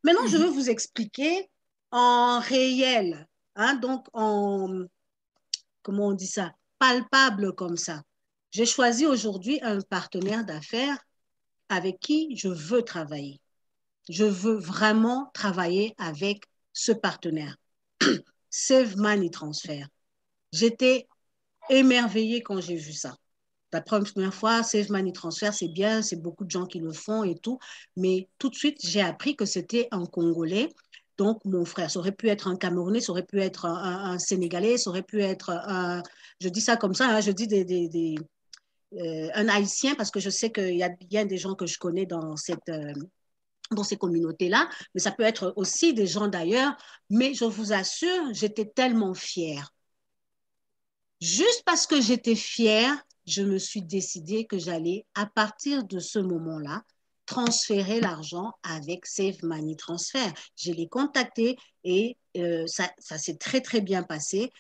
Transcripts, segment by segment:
Maintenant, je veux vous expliquer en réel, hein, donc comment on dit ça, palpable comme ça. J'ai choisi aujourd'hui un partenaire d'affaires avec qui je veux travailler. Je veux vraiment travailler avec ce partenaire. Save Money Transfer. J'étais émerveillée quand j'ai vu ça. La première fois, Save Money Transfer, c'est bien, c'est beaucoup de gens qui le font et tout, mais tout de suite, j'ai appris que c'était un Congolais. Donc, mon frère, ça aurait pu être un Camerounais, ça aurait pu être un Sénégalais, ça aurait pu être un, je dis ça comme ça, hein, je dis un Haïtien parce que je sais qu'il y a bien des gens que je connais dans ces communautés-là, mais ça peut être aussi des gens d'ailleurs. Mais je vous assure, j'étais tellement fière. Juste parce que j'étais fière, je me suis décidée que j'allais, à partir de ce moment-là, transférer l'argent avec Save Money Transfer. Je l'ai contacté et ça s'est très, très bien passé.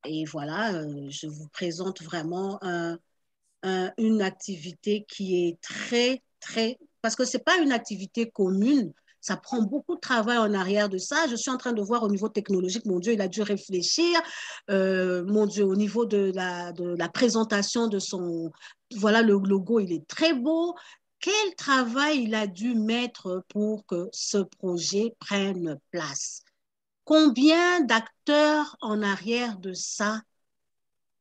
Et voilà, je vous présente vraiment une activité qui est très, très... Parce que ce n'est pas une activité commune. Ça prend beaucoup de travail en arrière de ça. Je suis en train de voir au niveau technologique, mon Dieu, il a dû réfléchir. Mon Dieu, au niveau de la présentation de son... Voilà, le logo, il est très beau. Quel travail il a dû mettre pour que ce projet prenne place? Combien d'acteurs en arrière de ça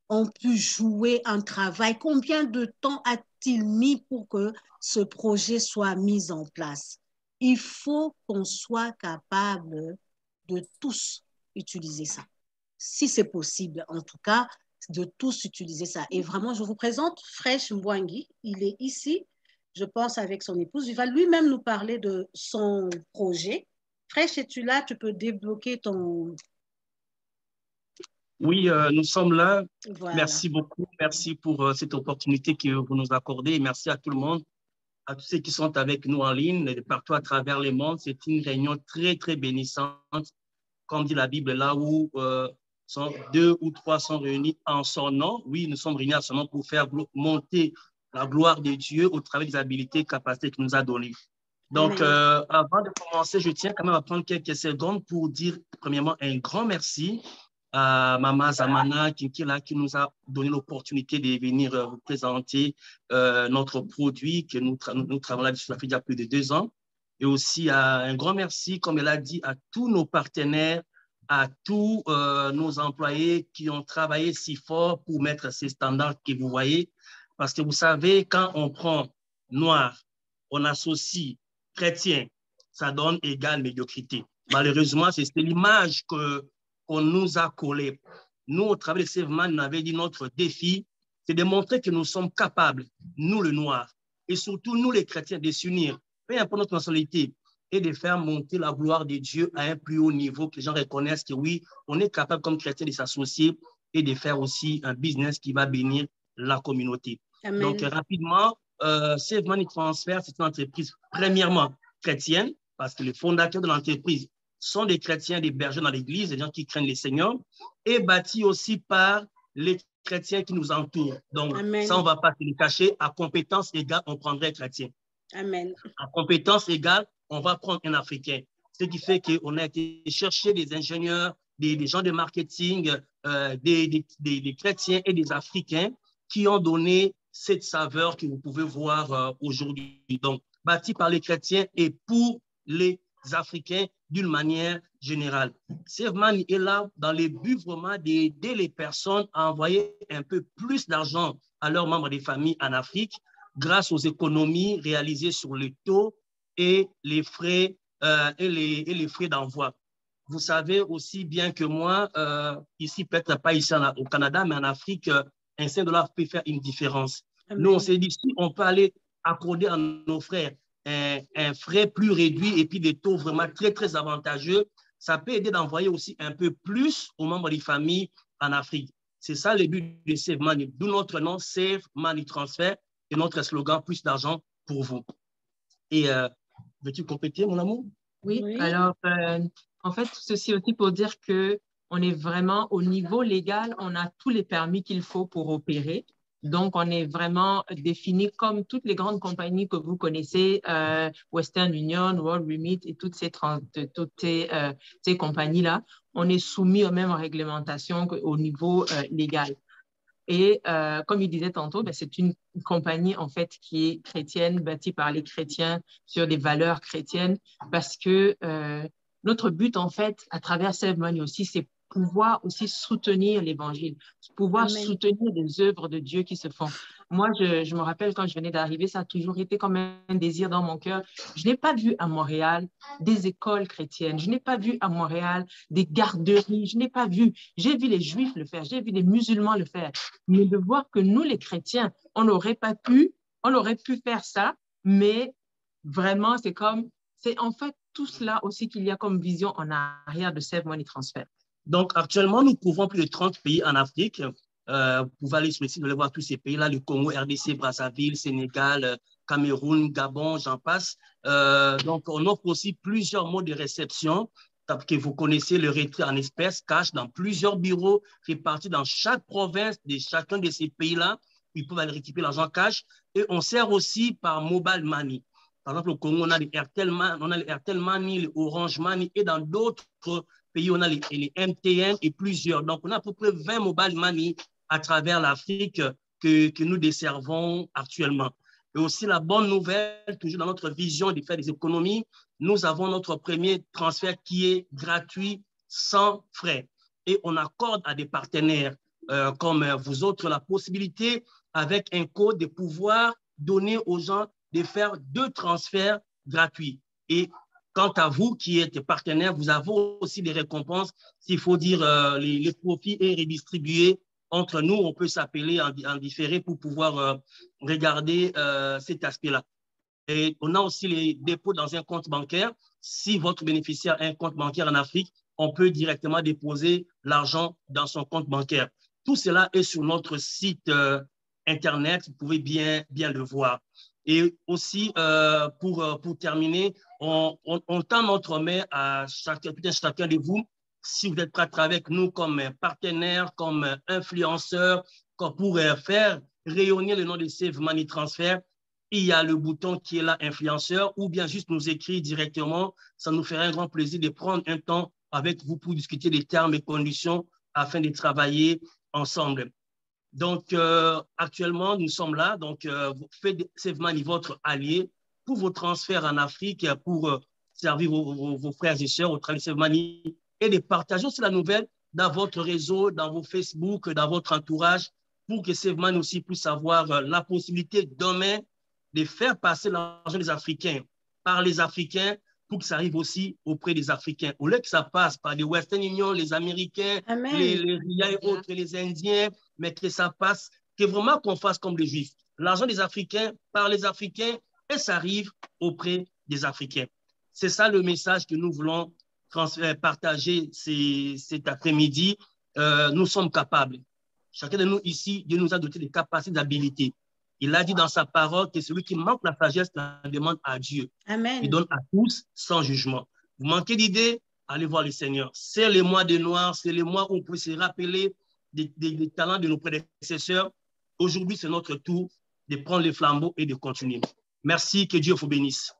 ont pu jouer un travail? Combien de temps a-t-il mis pour que ce projet soit mis en place? Il faut qu'on soit capable de tous utiliser ça. Si c'est possible, en tout cas, de tous utiliser ça. Et vraiment, je vous présente Fresh Mbwangi. Il est ici, je pense, avec son épouse. Il va lui-même nous parler de son projet. Fresh, es-tu là? Tu peux débloquer ton... Oui, nous sommes là. Voilà. Merci beaucoup. Merci pour cette opportunité que vous nous accordez. Merci à tout le monde, à tous ceux qui sont avec nous en ligne, de partout à travers le monde. C'est une réunion très, très bénissante. Comme dit la Bible, là où deux ou trois sont réunis en son nom. Oui, nous sommes réunis en son nom pour faire monter la gloire de Dieu au travers des habilités et capacités qu'il nous a données. Donc, avant de commencer, je tiens quand même à prendre quelques secondes pour dire, premièrement, un grand merci à Maman Zamana qui nous a donné l'opportunité de venir vous présenter notre produit que nous travaillons là-dessus, ça fait déjà plus de 2 ans. Et aussi un grand merci, comme elle a dit, à tous nos partenaires, à tous nos employés qui ont travaillé si fort pour mettre ces standards que vous voyez. Parce que vous savez, quand on prend noir, on associe chrétien, ça donne égale médiocrité. Malheureusement, c'est l'image qu'on nous a collée. Nous, au travers de Save Money, on avait dit notre défi, c'est de montrer que nous sommes capables, nous le noir, et surtout nous les chrétiens, de s'unir, peu importe notre nationalité, et de faire monter la gloire de Dieu à un plus haut niveau, que les gens reconnaissent que oui, on est capable comme chrétiens de s'associer et de faire aussi un business qui va bénir la communauté. Amen. Donc, rapidement, Save Money Transfer, c'est une entreprise premièrement chrétienne, parce que les fondateurs de l'entreprise sont des chrétiens, des bergers dans l'église, des gens qui craignent les seigneurs, et bâtis aussi par les chrétiens qui nous entourent. Donc, Amen. Ça, on ne va pas se le cacher. À compétence égale, on prendrait un chrétien. Amen. À compétence égale, on va prendre un Africain. Ce qui fait qu'on a été chercher des ingénieurs, des gens de marketing, des chrétiens et des Africains qui ont donné cette saveur que vous pouvez voir aujourd'hui. Donc, bâti par les chrétiens et pour les Africains d'une manière générale. Save Money est là dans le but vraiment d'aider les personnes à envoyer un peu plus d'argent à leurs membres des familles en Afrique grâce aux économies réalisées sur le taux et les frais, d'envoi. Vous savez aussi bien que moi, ici, peut-être pas ici au Canada, mais en Afrique, un $5 peut faire une différence. Amen. Nous, on s'est dit, si on peut aller accorder à nos frères un frais plus réduit et puis des taux vraiment très, très avantageux, ça peut aider d'envoyer aussi un peu plus aux membres des familles en Afrique. C'est ça le but de Save Money, d'où notre nom, Save Money Transfer, et notre slogan, plus d'argent pour vous. Et veux-tu compléter, mon amour? Oui, alors, en fait, tout ceci aussi pour dire qu'on est vraiment au niveau légal, on a tous les permis qu'il faut pour opérer. Donc, on est vraiment défini comme toutes les grandes compagnies que vous connaissez, Western Union, World Remit et toutes ces compagnies-là. On est soumis aux mêmes réglementations au niveau légal. Et comme il disait tantôt, ben, c'est une compagnie en fait qui est chrétienne, bâtie par les chrétiens sur des valeurs chrétiennes, parce que notre but en fait, à travers Save Money aussi, c'est pouvoir aussi soutenir l'Évangile, pouvoir Amen. soutenir des œuvres de Dieu qui se font. Moi, je me rappelle quand je venais d'arriver, ça a toujours été comme un désir dans mon cœur. Je n'ai pas vu à Montréal des écoles chrétiennes, je n'ai pas vu à Montréal des garderies, je n'ai pas vu, j'ai vu les Juifs le faire, j'ai vu les musulmans le faire, mais de voir que nous, les chrétiens, on aurait pu faire ça, mais vraiment, c'est en fait tout cela aussi qu'il y a comme vision en arrière de Save Money Transfer. Donc, actuellement, nous couvrons plus de 30 pays en Afrique. Vous pouvez aller sur le site, vous allez voir tous ces pays-là, le Congo, RDC, Brazzaville, Sénégal, Cameroun, Gabon, j'en passe. Donc, on offre aussi plusieurs modes de réception que vous connaissez, le retrait en espèces, cash, dans plusieurs bureaux répartis dans chaque province de chacun de ces pays-là. Ils peuvent aller récupérer l'argent cash. Et on sert aussi par mobile money. Par exemple, au Congo, on a les Airtel Money, les Orange Money, et dans d'autres pays, on a les MTN et plusieurs. Donc, on a à peu près 20 mobile money à travers l'Afrique que nous desservons actuellement. Et aussi, la bonne nouvelle, toujours dans notre vision de faire des économies, nous avons notre premier transfert qui est gratuit, sans frais. Et on accorde à des partenaires comme vous autres la possibilité, avec un code, de pouvoir donner aux gens de faire 2 transferts gratuits. Et quant à vous qui êtes partenaire, vous avez aussi des récompenses. S'il faut dire les profits est redistribué entre nous, on peut s'appeler en différé pour pouvoir regarder cet aspect-là. Et on a aussi les dépôts dans un compte bancaire. Si votre bénéficiaire a un compte bancaire en Afrique, on peut directement déposer l'argent dans son compte bancaire. Tout cela est sur notre site Internet. Vous pouvez bien le voir. Et aussi, pour terminer, on tend notre main à chacun de vous. Si vous êtes prêt à travailler avec nous comme partenaire, comme influenceur, pour faire rayonner le nom de Save Money Transfer, il y a le bouton qui est là, influenceur, ou bien juste nous écrire directement. Ça nous ferait un grand plaisir de prendre un temps avec vous pour discuter des termes et conditions afin de travailler ensemble. Donc, actuellement, nous sommes là. Donc, faites Save Money votre allié pour vos transferts en Afrique, pour servir vos frères et sœurs au travers de Save Money, et de partager aussi la nouvelle dans votre réseau, dans vos Facebook, dans votre entourage, pour que Save Money aussi puisse avoir la possibilité demain de faire passer l'argent des Africains par les Africains, pour que ça arrive aussi auprès des Africains. Au lieu que ça passe par les Western Union, les Américains, les RIA et autres, les Indiens, mais que ça passe, que vraiment qu'on fasse comme les Juifs. L'argent des Africains par les Africains, et ça arrive auprès des Africains. C'est ça le message que nous voulons partager cet après-midi. Nous sommes capables. Chacun de nous ici, Dieu nous a doté de capacités, d'habilités. Il a dit dans sa parole que celui qui manque la sagesse la demande à Dieu. Amen. Il donne à tous sans jugement. Vous manquez d'idées, allez voir le Seigneur. C'est les mois de noir, c'est les mois où on peut se rappeler des talents de nos prédécesseurs. Aujourd'hui, c'est notre tour de prendre les flambeaux et de continuer. Merci, que Dieu vous bénisse.